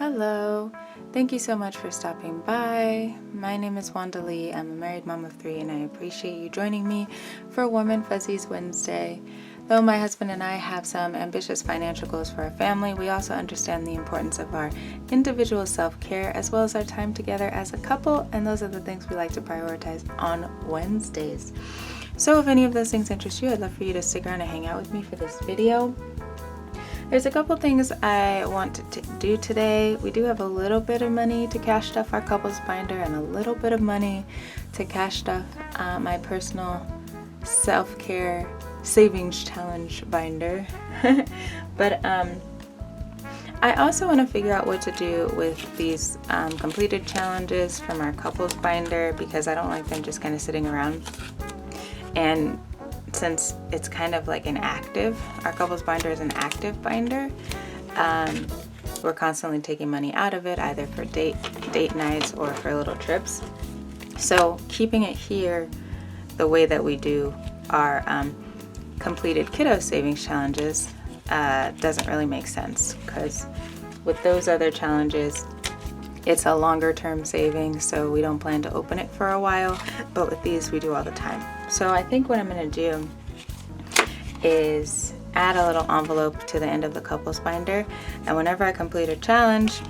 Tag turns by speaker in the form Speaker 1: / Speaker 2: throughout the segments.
Speaker 1: Hello, thank you so much for stopping by. My name is Wanda Lee. I'm a married mom of 3 and I appreciate you joining me for Warm and Fuzzies Wednesday. Though my husband and I have some ambitious financial goals for our family, we also understand the importance of our individual self-care as well as our time together as a couple, and those are the things we like to prioritize on Wednesdays. So if any of those things interest you, I'd love for you to stick around and hang out with me for this video. There's a couple things I want to do today. We do have a little bit of money to cash stuff our couples binder and a little bit of money to cash stuff my personal self-care savings challenge binder. But I also want to figure out what to do with these completed challenges from our couples binder, because I don't like them just kind of sitting around. And since it's kind of like our couples binder is an active binder, we're constantly taking money out of it, either for date nights or for little trips. So keeping it here the way that we do our completed kiddo savings challenges doesn't really make sense, because with those other challenges, it's a longer term saving, so we don't plan to open it for a while, but with these we do all the time. So I think what I'm going to do is add a little envelope to the end of the couples binder, and whenever I complete a challenge,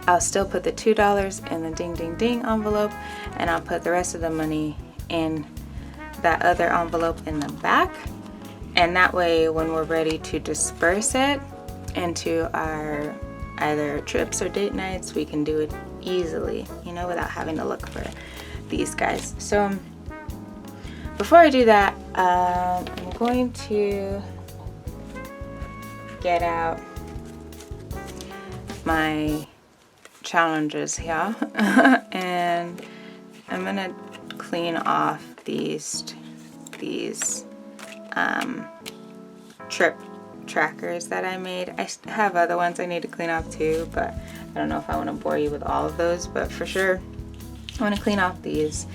Speaker 1: I'll still put the $2 in the ding ding ding envelope, and I'll put the rest of the money in that other envelope in the back, and that way when we're ready to disperse it into our either trips or date nights, we can do it easily, without having to look for these guys. So before I do that, I'm going to get out my challenges here and I'm gonna clean off these trip trackers that I made. I have other ones I need to clean off too, but I don't know if I want to bore you with all of those, but for sure I want to clean off these,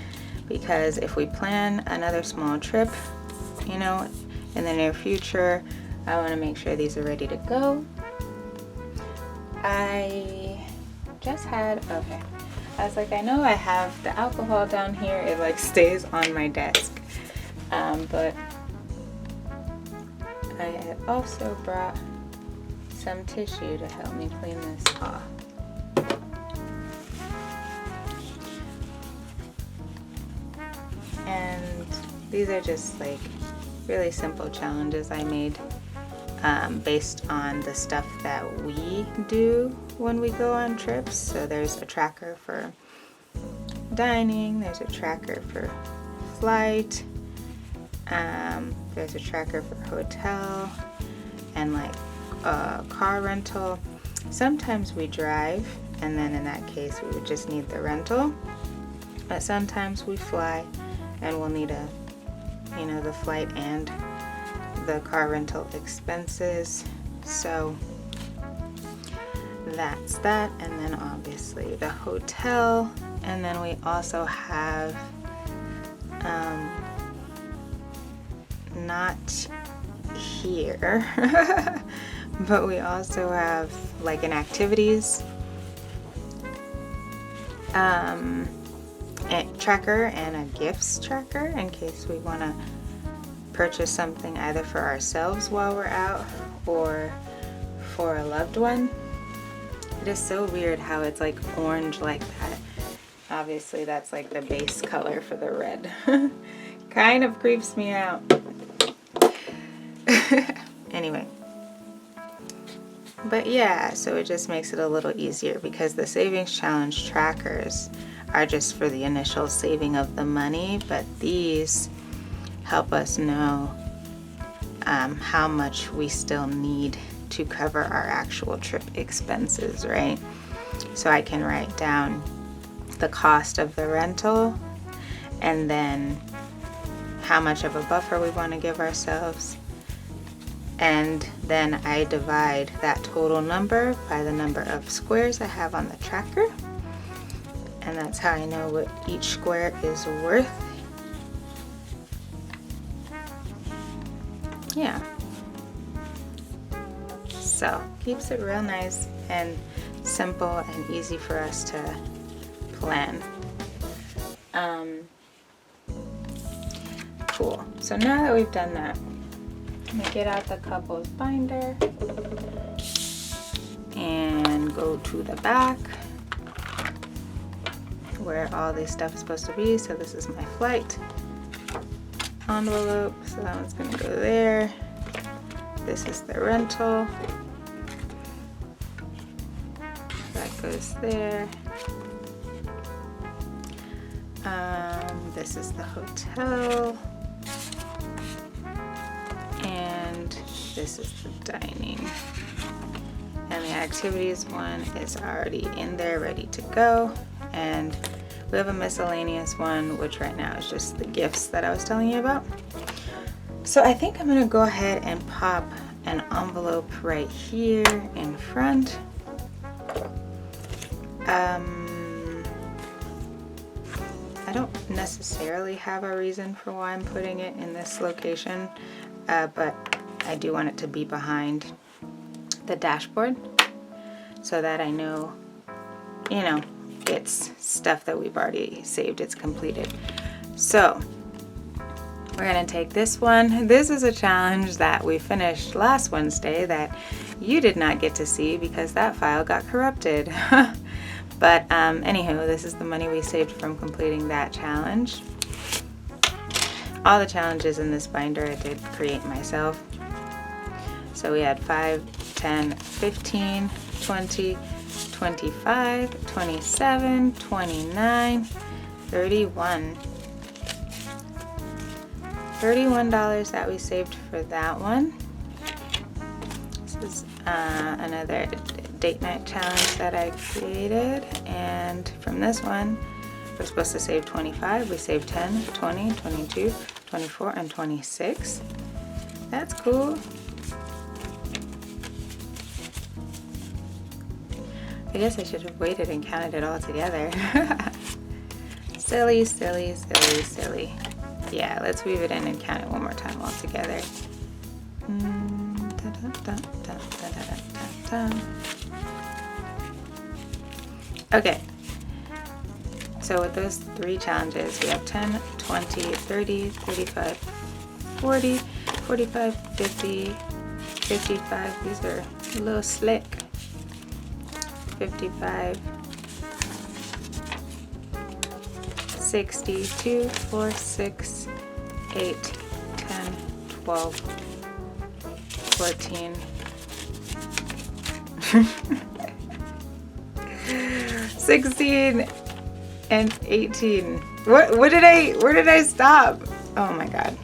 Speaker 1: because if we plan another small trip, in the near future, I want to make sure these are ready to go. I was like, I know I have the alcohol down here, it like stays on my desk, but I had also brought some tissue to help me clean this off. And these are just like really simple challenges I made based on the stuff that we do when we go on trips. So there's a tracker for dining, there's a tracker for flight, there's a tracker for hotel and like car rental. Sometimes we drive, and then in that case we would just need the rental, but sometimes we fly and we'll need the flight and the car rental expenses. So that's that. And then obviously the hotel, and then we also have not here but we also have like an activities tracker and a gifts tracker in case we want to purchase something either for ourselves while we're out or for a loved one. It is so weird how it's like orange like that. Obviously that's like the base color for the red. Kind of creeps me out. Anyway, but yeah, so it just makes it a little easier, because the savings challenge trackers are just for the initial saving of the money, but these help us know how much we still need to cover our actual trip expenses, right? So I can write down the cost of the rental and then how much of a buffer we want to give ourselves, and then I divide that total number by the number of squares I have on the tracker, and that's how I know what each square is worth. Yeah, so keeps it real nice, and simple and easy for us to plan. Cool. So now that we've done that, I'm gonna get out the couples binder and go to the back where all this stuff is supposed to be. So this is my flight envelope, so that one's gonna go there. This is the rental, that goes there. This is the hotel, and this is the dining. And the activities one is already in there, ready to go. And we have a miscellaneous one, which right now is just the gifts that I was telling you about. So I think I'm gonna go ahead and pop an envelope right here in front. I don't necessarily have a reason for why I'm putting it in this location, but I do want it to be behind the dashboard so that I know, you know, it's stuff that we've already saved, it's completed. So we're gonna take this one. This is a challenge that we finished last Wednesday that you did not get to see because that file got corrupted. But anywho, this is the money we saved from completing that challenge. All the challenges in this binder I did create myself. So we had 5, 10, 15, 20, 25, 27, 29, 31. $31 that we saved for that one. This is another date night challenge that I created, and from this one we're supposed to save 25. We saved 10, 20, 22, 24, and 26. That's cool. I guess I should have waited and counted it all together. Silly, silly, silly, silly. Yeah, let's weave it in and count it one more time all together. Okay, so with those 3 challenges, we have 10, 20, 30, 35, 40, 45, 50, 55. These are a little slick. 55, 60, 2, 4, 6, 8, 10, 12, 14, 16, and 18. Where did I stop? Oh my god.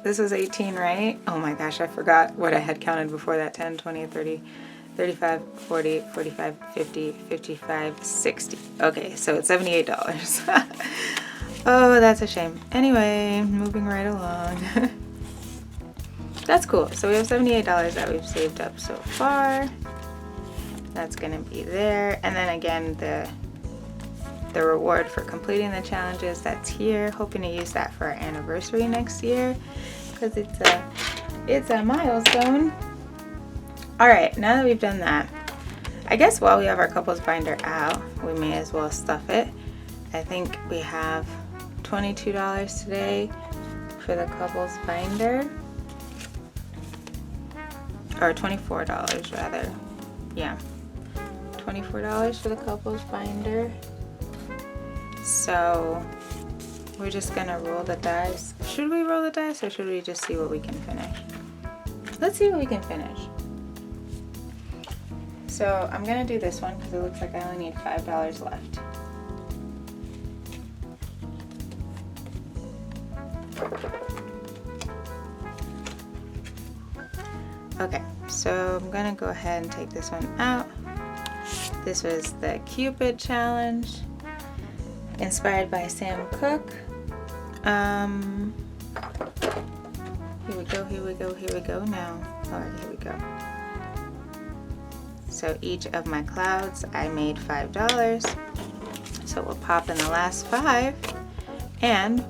Speaker 1: This was 18, right? Oh my gosh, I forgot what I had counted before that. 10, 20, 30, 35, 40, 45, 50, 55, 60. Okay, so it's $78. Oh, that's a shame. Anyway, moving right along. That's cool. So we have $78 that we've saved up so far. That's gonna be there. And then again, the reward for completing the challenges, that's here. Hoping to use that for our anniversary next year because it's a milestone. All right, now that we've done that, I guess while we have our couples binder out, we may as well stuff it. I think we have $22 today for the couples binder, or $24 rather. Yeah, $24 for the couples binder. So we're just gonna roll the dice. Should we roll the dice or should we just see what we can finish? Let's see what we can finish. So I'm gonna do this one because it looks like I only need $5 left. Okay, so I'm gonna go ahead and take this one out. This was the Cupid challenge, inspired by Sam Cooke. Here we go, here we go, here we go now. All right, here we go. So each of my clouds, I made $5. So we'll pop in the last 5, and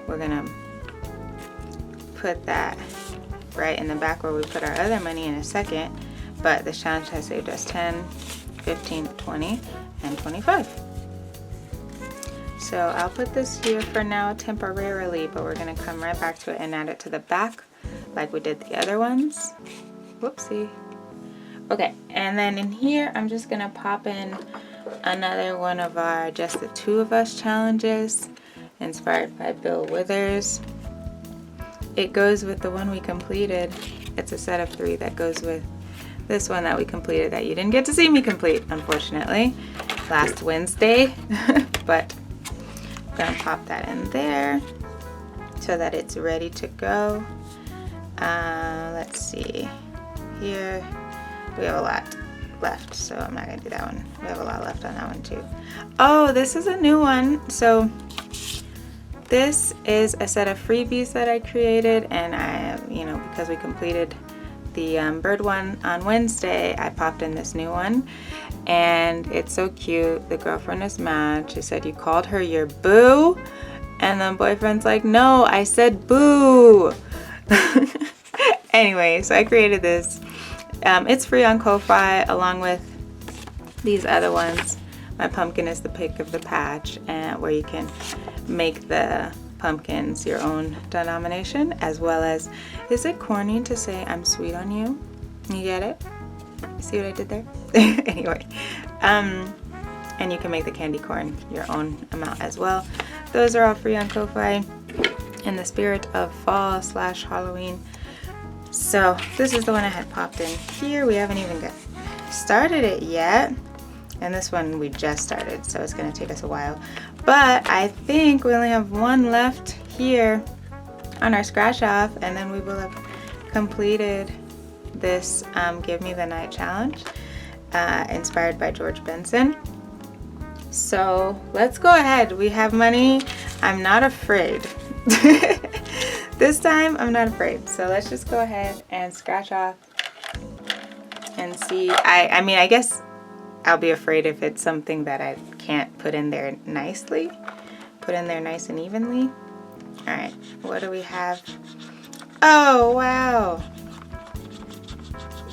Speaker 1: we're gonna put that right in the back where we put our other money in a second, but this challenge has saved us 10, 15, 20, and 25. So I'll put this here for now temporarily, but we're gonna come right back to it and add it to the back like we did the other ones. Whoopsie. Okay, and then in here, I'm just gonna pop in another one of our Just the Two of Us challenges, inspired by Bill Withers. It goes with the one we completed. It's a set of 3 that goes with this one that we completed that you didn't get to see me complete, unfortunately, last Wednesday. But I'm gonna pop that in there so that it's ready to go. Let's see. Here we have a lot left, so I'm not gonna do that one. We have a lot left on that one too. Oh, this is a new one. So this is a set of freebies that I created, and I, because we completed the bird one on Wednesday, I popped in this new one, and it's so cute. The girlfriend is mad. She said you called her your boo, and the boyfriend's like, no, I said boo. Anyway, so I created this. It's free on Ko-Fi along with these other ones. My pumpkin is the pick of the patch, and where you can make the pumpkins your own denomination, as well as, is it corny to say I'm sweet on you? You get it? See what I did there? Anyway, and you can make the candy corn your own amount as well. Those are all free on Ko-Fi in the spirit of fall / Halloween. So this is the one I had popped in here. We haven't even started it yet. And this one we just started, so it's gonna take us a while. But I think we only have one left here on our scratch off, and then we will have completed this Give Me the Night challenge, inspired by George Benson. So let's go ahead. We have money. I'm not afraid. This time I'm not afraid. So let's just go ahead and scratch off and see. I mean, I guess I'll be afraid if it's something that I can't put in there nicely. Put in there nice and evenly. All right, what do we have? Oh, wow.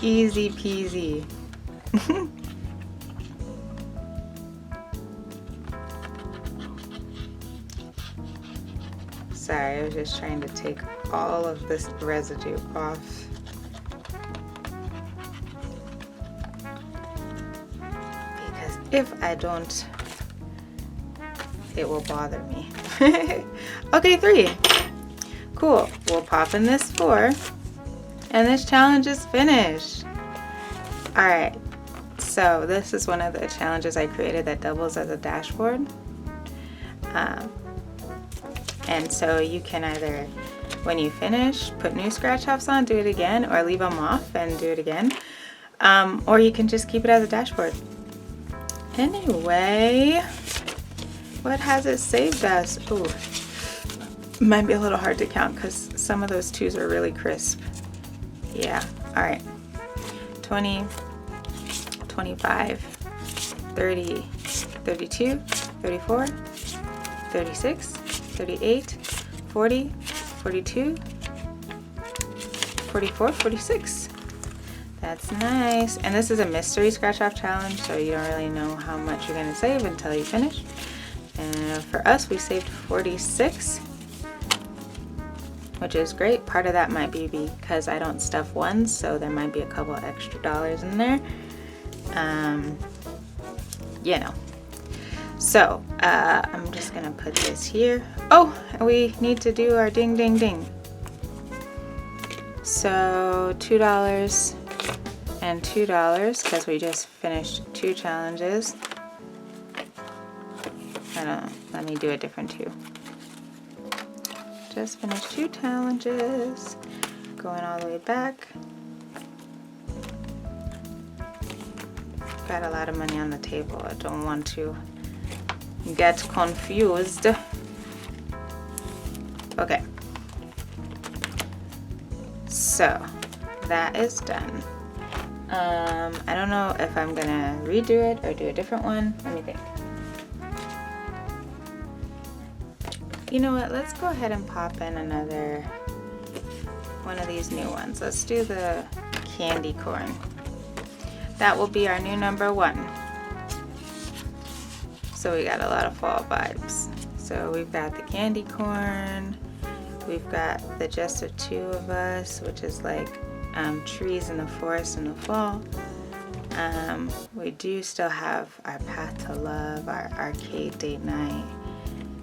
Speaker 1: Easy peasy. Sorry, I was just trying to take all of this residue off. Because if I don't, it will bother me. Okay, 3. Cool. We'll pop in this 4. And this challenge is finished. Alright. So this is one of the challenges I created that doubles as a dashboard. And so you can either, when you finish, put new scratch offs on, do it again, or leave them off and do it again. Or you can just keep it as a dashboard. Anyway, what has it saved us? Ooh, might be a little hard to count because some of those 2s are really crisp. Yeah, all right. 20, 25, 30, 32, 34, 36, 38, 40, 42, 44, 46. That's nice. And this is a mystery scratch off challenge, so you don't really know how much you're gonna save until you finish. And for us, we saved 46, which is great. Part of that might be because I don't stuff ones, so there might be a couple extra dollars in there. You know. So I'm just gonna put this here. Oh, we need to do our ding ding ding. So $2 and $2 because we just finished 2 challenges. I don't know, let me do a different 2. Just finished 2 challenges. Going all the way back. Got a lot of money on the table. I don't want to get confused. Okay. So that is done. I don't know if I'm gonna redo it or do a different one. Let me think. You know what? Let's go ahead and pop in another one of these new ones. Let's do the candy corn. That will be our new number 1. So we got a lot of fall vibes. So we've got the candy corn. We've got the Just the Two of Us, which is like trees in the forest in the fall. We do still have our Path to Love, our arcade date night.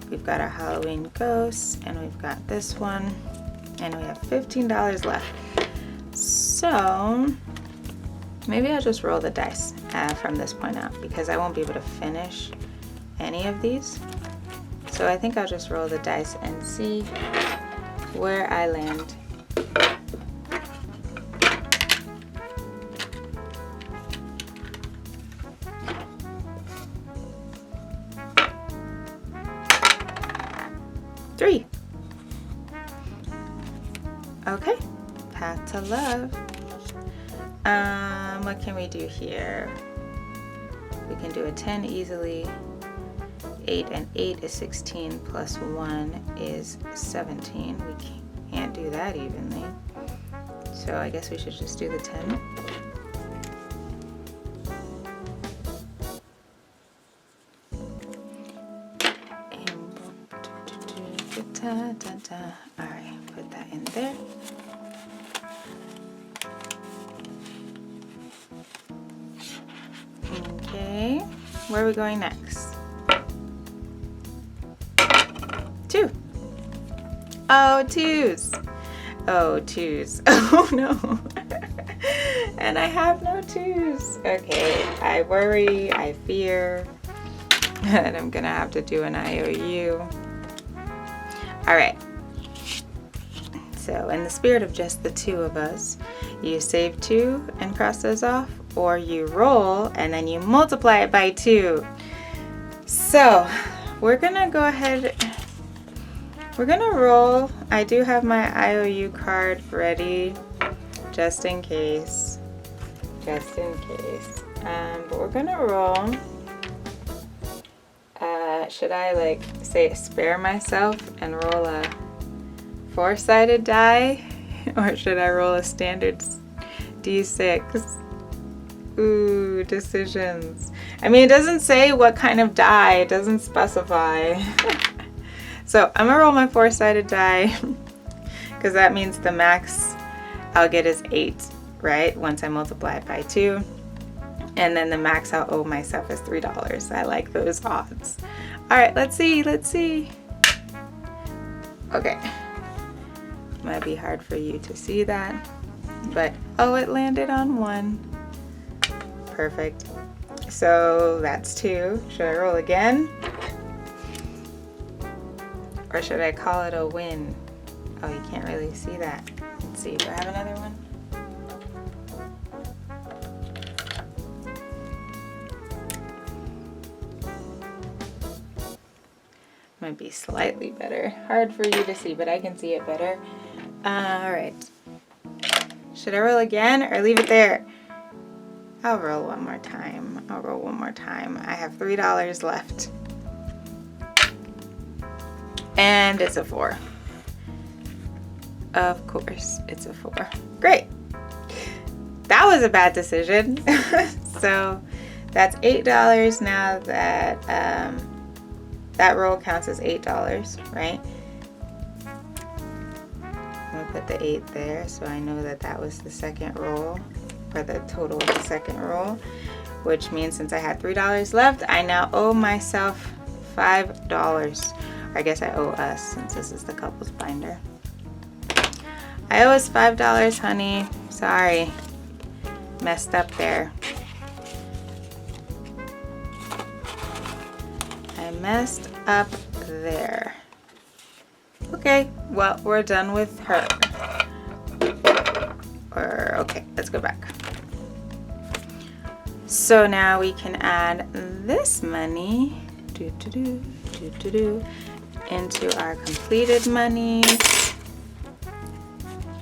Speaker 1: We've got our Halloween ghosts, and we've got this one, and we have $15 left. So maybe I'll just roll the dice from this point out, because I won't be able to finish any of these. So I think I'll just roll the dice and see where I land. Three. Okay, Path to Love. What can we do here? We can do a 10 easily. 8 and 8 is 16 plus 1 is 17. We can't do that evenly. So I guess we should just do the 10. Alright, put that in there. Okay, where are we going next? 2. Oh, 2s. Oh, 2s. Oh no. And I have no 2s. Okay, I worry, I fear that I'm gonna have to do an IOU. Alright. So in the spirit of just the 2 of us, you save 2 and cross those off, or you roll and then you multiply it by 2. So we're gonna go ahead. We're gonna roll. I do have my IOU card ready, just in case. Just in case. But we're gonna roll. Should I like say spare myself and roll a 4-sided die, or should I roll a standard D6? Ooh, decisions. I mean, it doesn't say what kind of die. It doesn't specify. So I'm gonna roll my 4-sided die, because that means the max I'll get is 8, right? Once I multiply it by 2. And then the max I'll owe myself is $3. I like those odds. All right, let's see. Okay. Might be hard for you to see that, but oh, it landed on 1. Perfect. So that's 2. Should I roll again? Or should I call it a win? Oh, you can't really see that. Let's see, do I have another one? Might be slightly better. Hard for you to see, but I can see it better. All right. Should I roll again or leave it there? I'll roll one more time. I have $3 left. And it's a 4. Of course, it's a 4. Great. That was a bad decision. So that's $8 now that that roll counts as $8, right? I'm gonna put the 8 there so I know that that was the second roll, or the total of the second roll, which means since I had $3 left, I now owe myself $5. I guess I owe us, since this is the couples binder. I owe us $5, honey. Sorry. Messed up there. I messed up there. Okay, well, we're done with her. Or, okay, let's go back. So now we can add this money into our completed monies,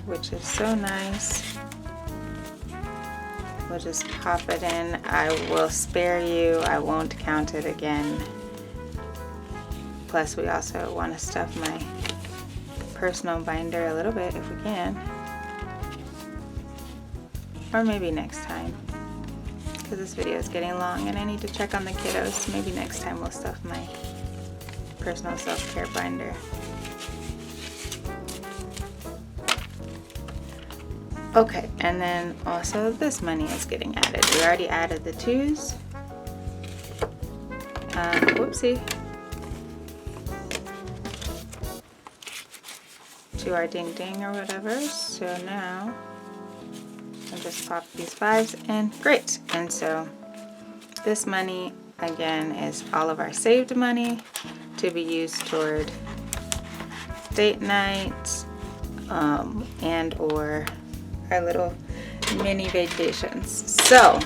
Speaker 1: which is so nice. We'll just pop it in. I will spare you. I won't count it again. Plus, we also want to stuff my personal binder a little bit if we can. or maybe next time, because this video is getting long and I need to check on the kiddos. Maybe next time we'll stuff my personal self-care binder. Okay, and then also this money is getting added. We already added the 2s. Whoopsie. To our ding ding or whatever. So now I'll just pop these 5s in. Great. And so this money again is all of our saved money to be used toward date nights and or our little mini vacations. So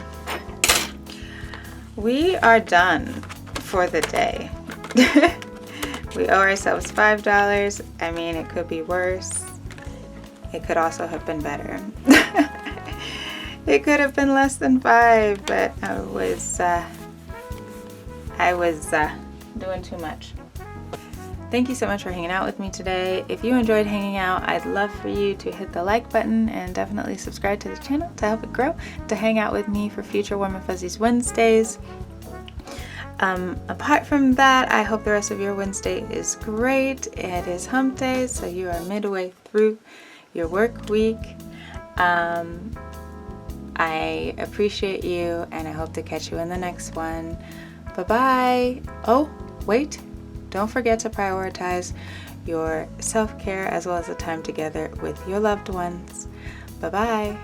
Speaker 1: we are done for the day. We owe ourselves $5. I mean, it could be worse. It could also have been better. It could have been less than 5, but I was doing too much. Thank you so much for hanging out with me today. If you enjoyed hanging out, I'd love for you to hit the like button and definitely subscribe to the channel to help it grow, to hang out with me for future Warm and Fuzzies Wednesdays. Apart from that, I hope the rest of your Wednesday is great. It is hump day, so you are midway through your work week. I appreciate you, and I hope to catch you in the next one. Bye-bye. Oh, wait. Don't forget to prioritize your self-care as well as the time together with your loved ones. Bye-bye.